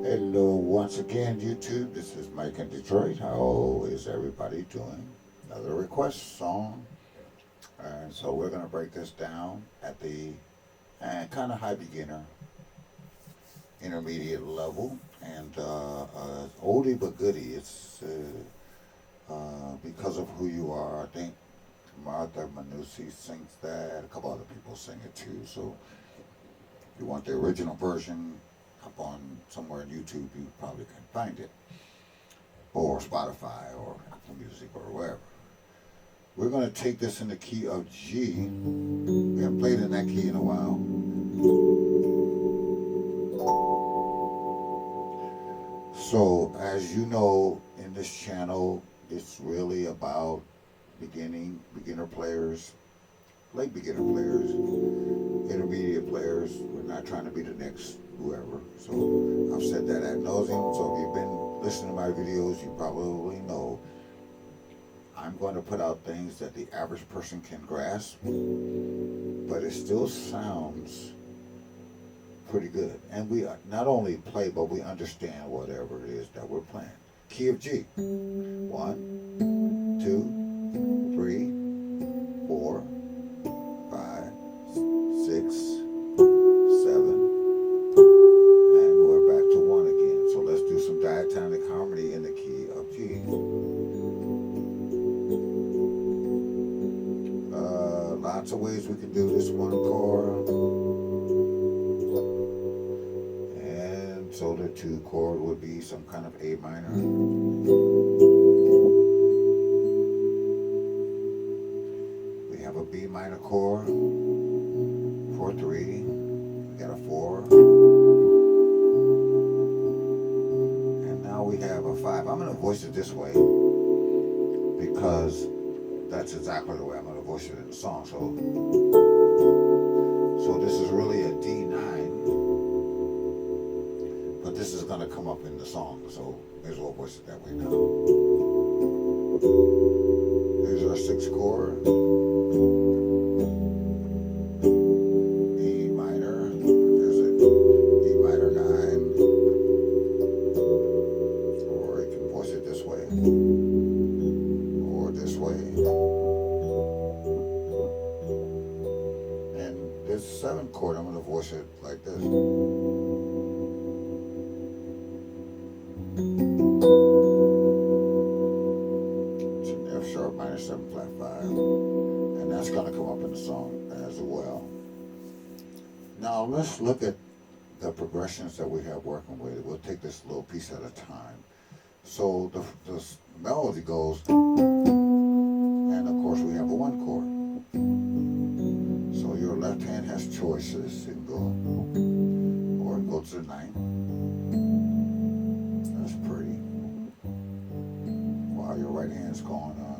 Hello, once again, YouTube. This is Mike in Detroit. How is everybody doing? Another request song. And so we're going to break this down at the kind of high beginner, intermediate level. And oldie but goodie. It's because of who you are. I think Martha Manussi sings that. A couple other people sing it too. So if you want the original version, up on somewhere on YouTube, you probably can find it, or Spotify, or Apple Music, or wherever. We're going to take this in the key of G. We haven't played in that key in a while. So, as you know, in this channel, it's really about beginner players, late beginner players, intermediate players. We're not trying to be the next whoever. So I've said that ad nauseum. So if you've been listening to my videos, you probably know I'm going to put out things that the average person can grasp, but it still sounds pretty good. And we not only play, but we understand whatever it is that we're playing. Key of G. 1, 2, 3, 4, 5, 6, 7, and we're back to 1 again. So let's do some diatonic harmony in the key of G. Lots of ways we can do this one chord. And so the 2 chord would be some kind of A minor. We have a B minor chord for 3. We got a 4. And now we have a 5. I'm going to voice it this way because that's exactly the way I'm going to voice it in the song. So this is really a D9, but this is going to come up in the song. So may as well voice it that way now. Here's our 6th chord. E minor. There's a E minor 9. Or you can voice it this way. Or this way. This 7th chord, I'm going to voice it like this. It's an F sharp minor 7 flat 5. And that's going to come up in the song as well. Now let's look at the progressions that we have working with. We'll take this little piece at a time. So the melody goes, and of course we have a 1 chord. So your left hand has choices. It can go, or it can go to the 9th. That's pretty. While your right hand's going on.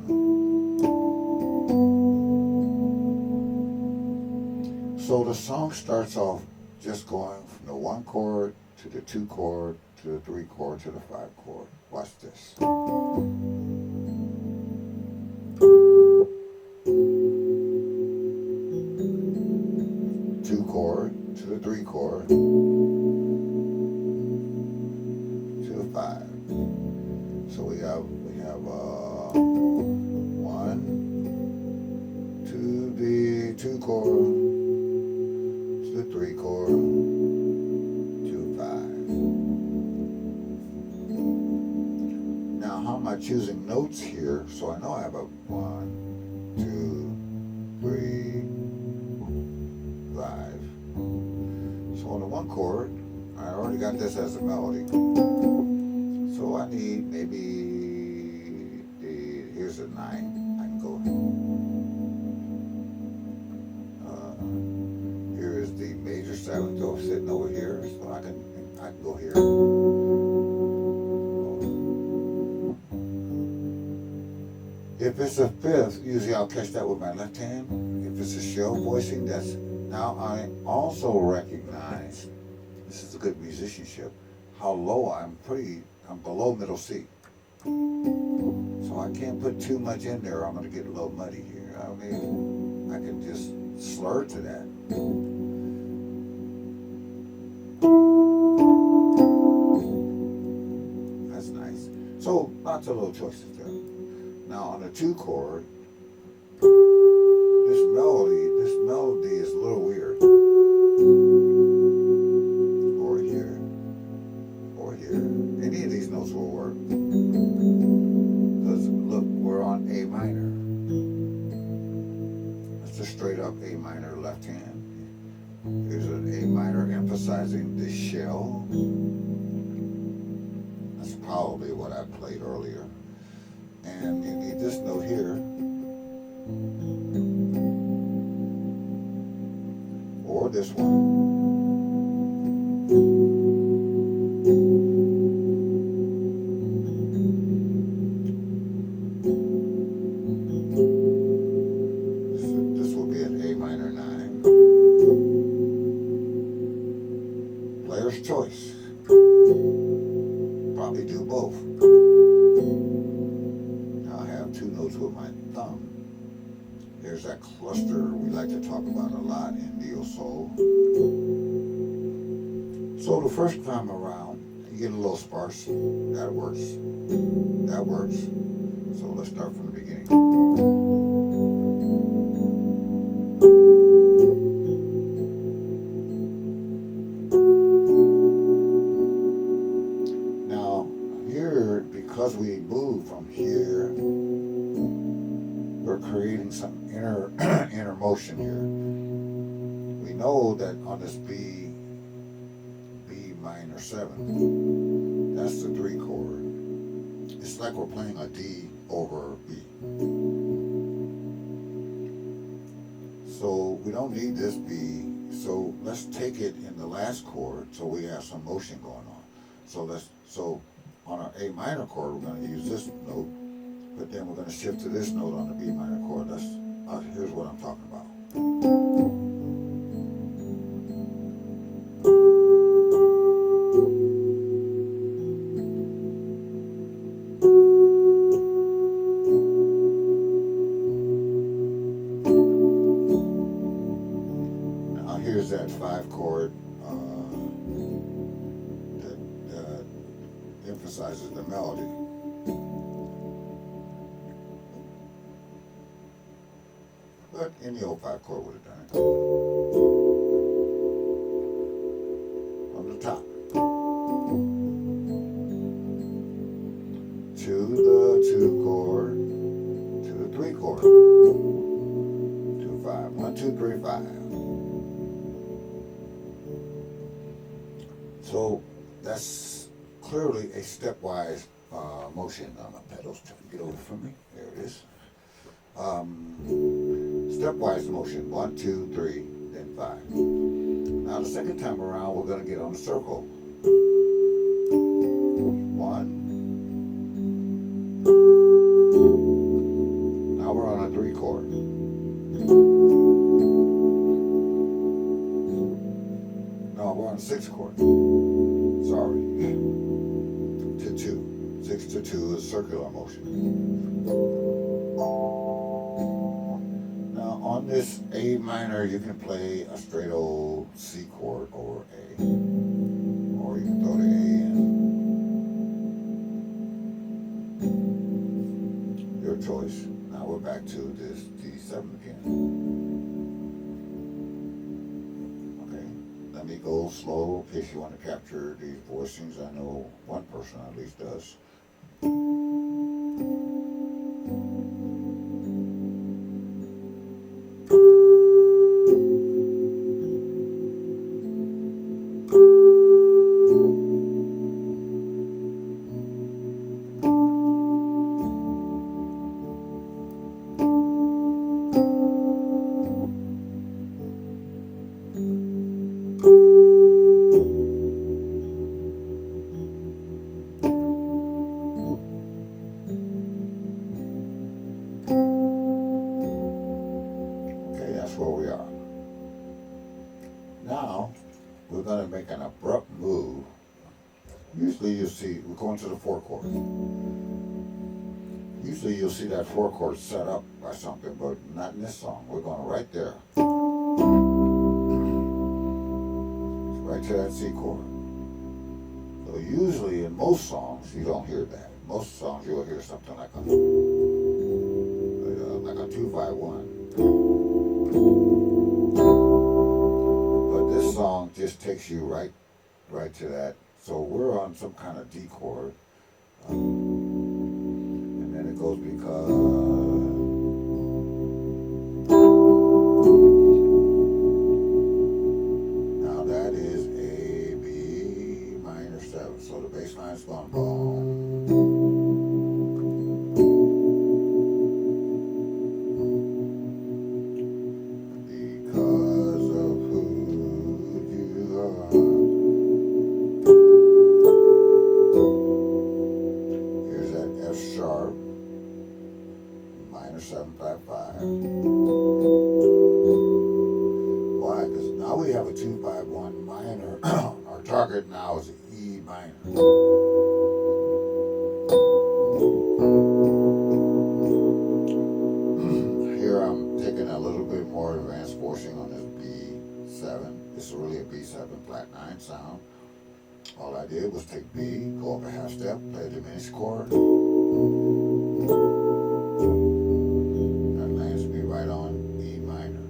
So the song starts off just going from the 1 chord to the 2 chord to the 3 chord to the 5 chord. Watch this. 2 chord to the 3 chord to the 5. So we have 1 to the 2 chord 3 chord, 2, 5. Now, how am I choosing notes here? So I know I have a 1, 2, 3, 5. So on the 1 chord, I already got this as a melody. So I need maybe here's a 9. I can go. Here is the major 7th so sitting over here, so I can go here. If it's a 5th, usually I'll catch that with my left hand. If it's a shell voicing, that's now I also recognize, this is a good musicianship, how low I'm below middle C. So I can't put too much in there, I'm going to get a little muddy here. I mean, I can just slur to that. That's nice. So lots of little choices there. Now on the 2 chord, this melody is a little weird. Or here, or here. Any of these notes will work. Because look, we're on A minor. That's a straight up A minor left hand. Here's an A minor emphasizing the shell. That's probably what I played earlier. And you need this note here. Or this one. This will be an A minor 9. Player's choice. Probably do both. Now I have 2 notes with my thumb. There's that cluster we like to talk about a lot in neo soul. So the first time around, you get a little sparse. That works. That works. So let's start from the beginning. Now here, because we move from here, we're creating some inner motion here. We know that on this B minor 7, that's the 3 chord. It's like we're playing a D over B. So we don't need this B. So let's take it in the last chord so we have some motion going on. So on our A minor chord, we're going to use this note. But then we're going to shift to this note on the B minor chord. Here's what I'm talking about. Now here's that 5 chord that emphasizes the melody. But any old 5 chord would have done it. From the top. To the 2 chord, to the 3 chord. 2, 5. 1, 2, 3, 5. So that's clearly a stepwise motion. My pedals trying to get over from me. There it is. Stepwise motion, 1, 2, 3, then 5. Now the second time around, we're going to get on the circle. 1. Now we're on a 3 chord. No, we're on a 6 chord. Sorry. To 2. 6 to 2 is circular motion. On this A minor, you can play a straight old C chord or A. Or you can throw the A in. Your choice. Now we're back to this D7 again. Okay. go slow in case you want to capture these voicings. I know one person at least does. Okay, that's where we are. Now, we're going to make an abrupt move. Usually you'll see, we're going to the 4 chord. Usually you'll see that 4 chord set up by something, but not in this song. We're going right there. Right to that C chord. So usually in most songs you don't hear that. Most songs you'll hear something like a 2-5-1. But this song just takes you right to that. So we're on some kind of D chord, and then it goes because. Now that is A, B minor 7. So the bass line's going boom. Because of who you are. Here's that F sharp, minor 7-5-5. Why? Because now we have a 2-5-1 minor. Our target now is E minor. Here I'm taking a little bit more advanced voicing on this B7. It's really a B7 flat 9 sound. All I did was take B, go up a half step, play a diminished chord. That lands me right on E minor.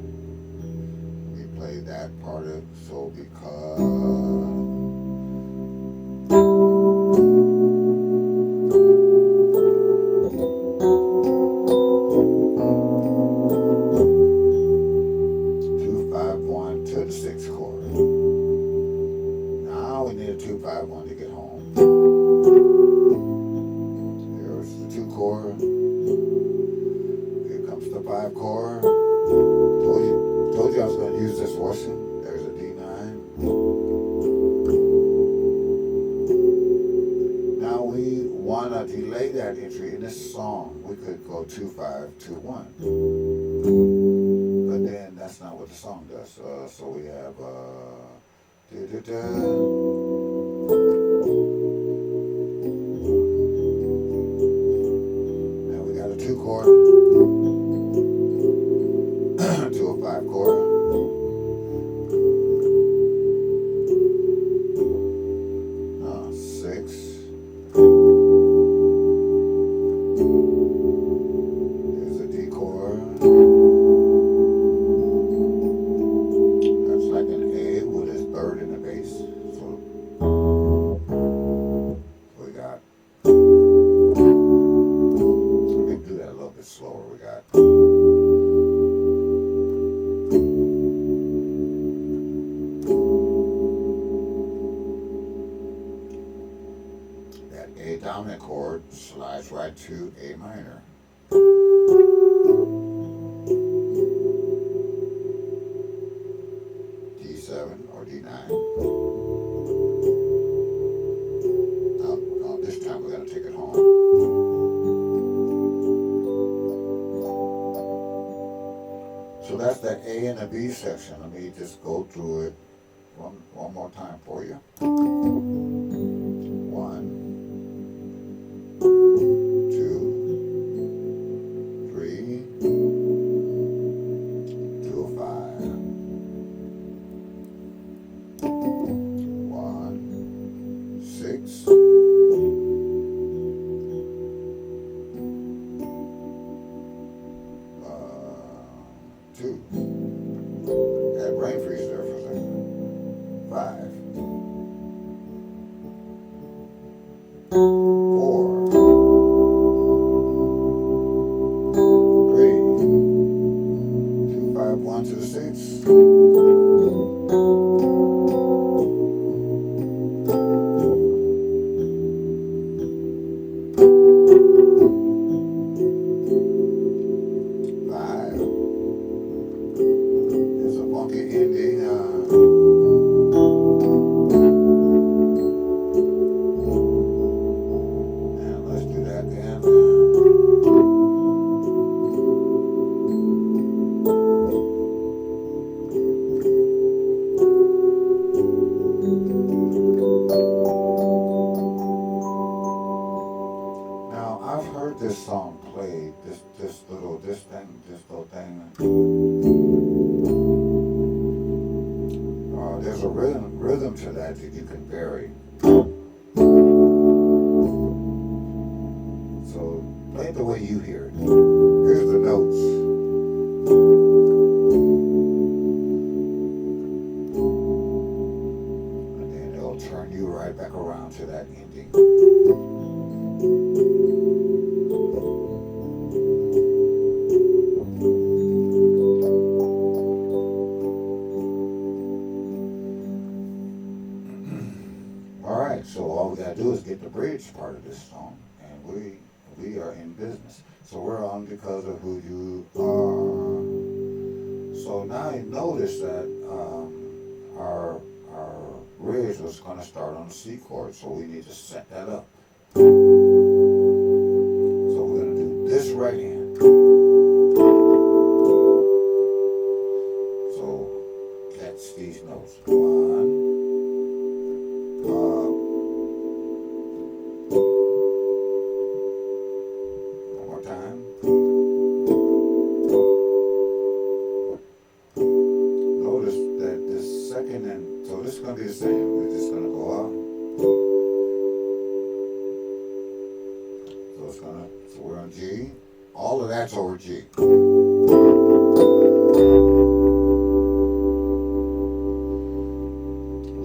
We played that part of so because. 2-5-1 to the 6 chord. Now we need a 2-5-1 to get home. Here's the 2 chord. Here comes the 5 chord. Told you I was going to use this voicing. There's a D9. Now we want to delay that entry in this song. We could go 2-5-2-1. But then that's not what the song does. So we have now we got a 2 chord to a 5 chord. Six. There's a D chord. That's like an A with his third in the bass. So we got. We can do that a little bit slower. We got. That A dominant chord slides right to A minor. D7 or D9. Now this time we're going to take it home. So that's the A and the B section. Let me just go through it one more time for you. 1, 2, 3, 2 of 5. 1, 6. 2. That brain freeze there for a second. 5. 6. Five. It's a funky ending. And let's do that again. Now I've heard this song played, this little thing. There's a rhythm to that you can vary. So play it the way you hear it. Here's the notes. And then it'll turn you right back around to that ending. Alright, so all we gotta do is get the bridge part of this song, and we are in business. So we're on Because of Who You Are. So now you notice that our bridge was gonna start on the C chord, so we need to set that up. So we're gonna do this right hand. So that's these notes. 1. One more time. Notice that the second and so this is gonna be the same. We're just gonna go up. So we're on G. All of that's over G.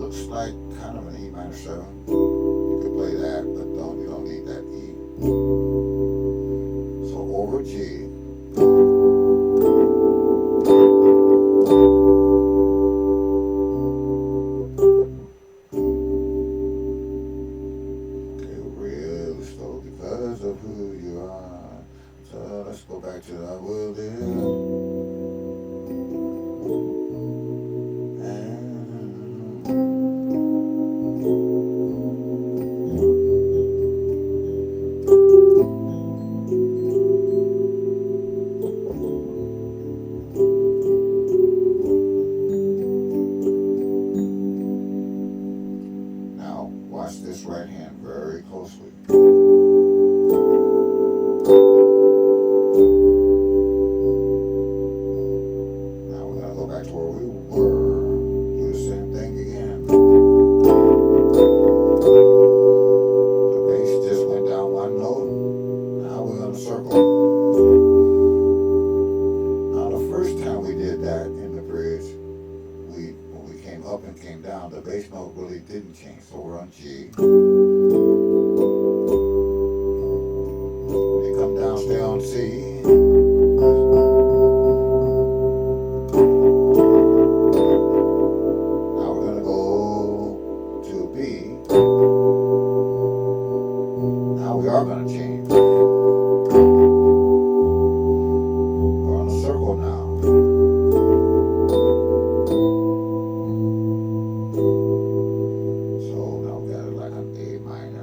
Looks like kind of an E minor 7. You could play that, but you don't need that E. So over G. Okay, really slow because of who you are. So let's go back to I will live. Now, watch this right hand very closely. Now we're going to go back to where we were. Do the same thing again. The bass just went down one note. Now we're going to circle. Now the first time we did that in the bridge, when we came up and came down, the bass note really didn't change. So we're on G. When you come down, stay on C. Now we're going to go to B. Now we are going to change. We're on a circle now. So now we got it like an A minor.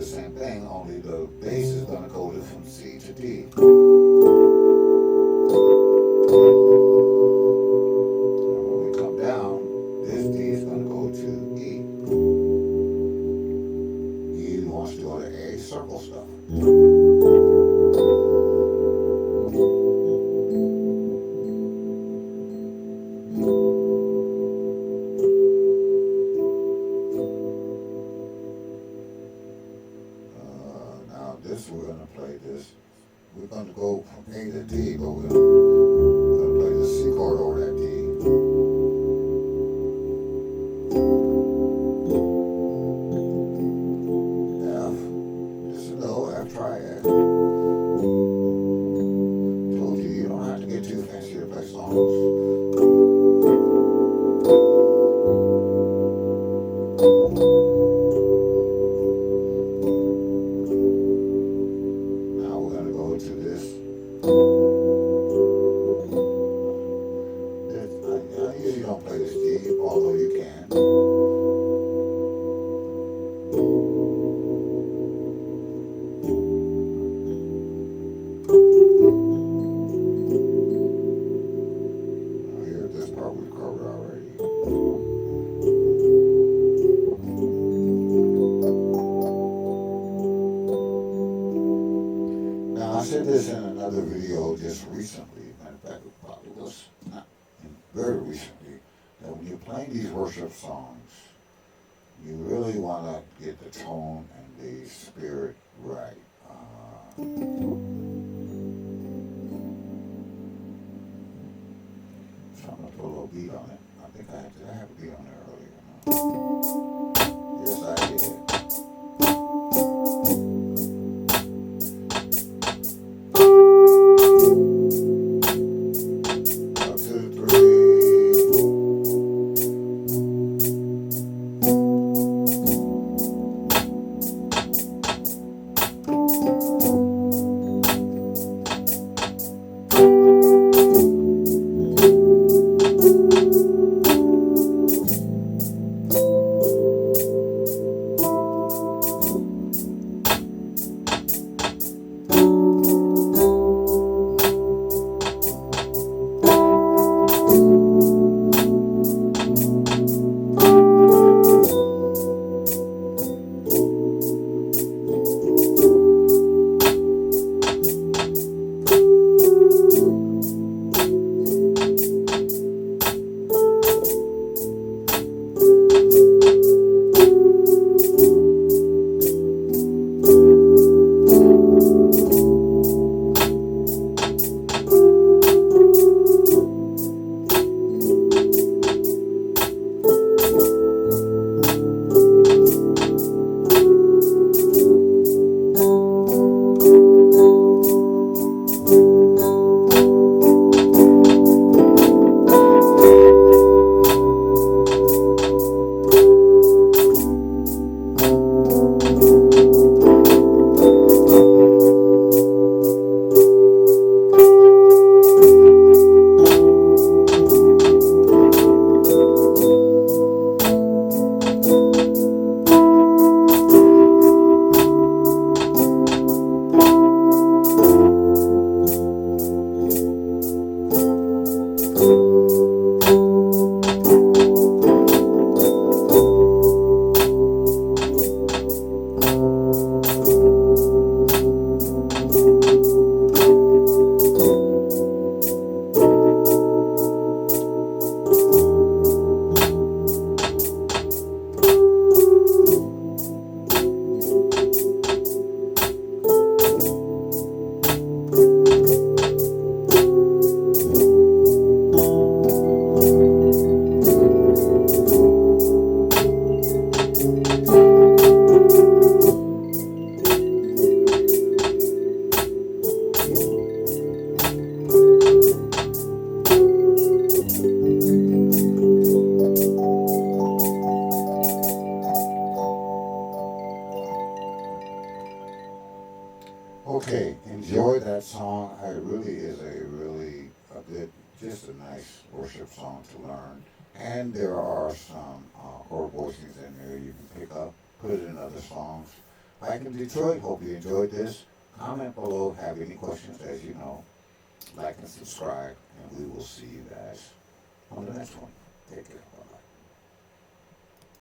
the same thing, only the bass is going to go from C to D. And when we come down, this D is going to go to E. E wants to go to A, circle stuff. Now this, we're going to play this. We're going to go from A to D, but we're going to play the C chord over that D. F. This is low, F triad. Told you, you don't have to get too fancy to play songs. Now we're going to go to this. I usually don't play this G, although you can. Now here, this part we've covered already. Now I said this in another video just recently. Matter of fact, it probably was not very recently, that when you're playing these worship songs, you really want to get the tone and the spirit right. So I'm going to put a little beat on it. I think I have a beat on there earlier. Yes, I did. Up to 3. Okay, enjoy that song. It really is a good, just a nice worship song to learn. And there are some chord voicings in there you can pick up, put it in other songs. back in Detroit. Hope you enjoyed this. Comment below. Have any questions, as you know. Like and subscribe, and we will see you guys on the next one. Take care.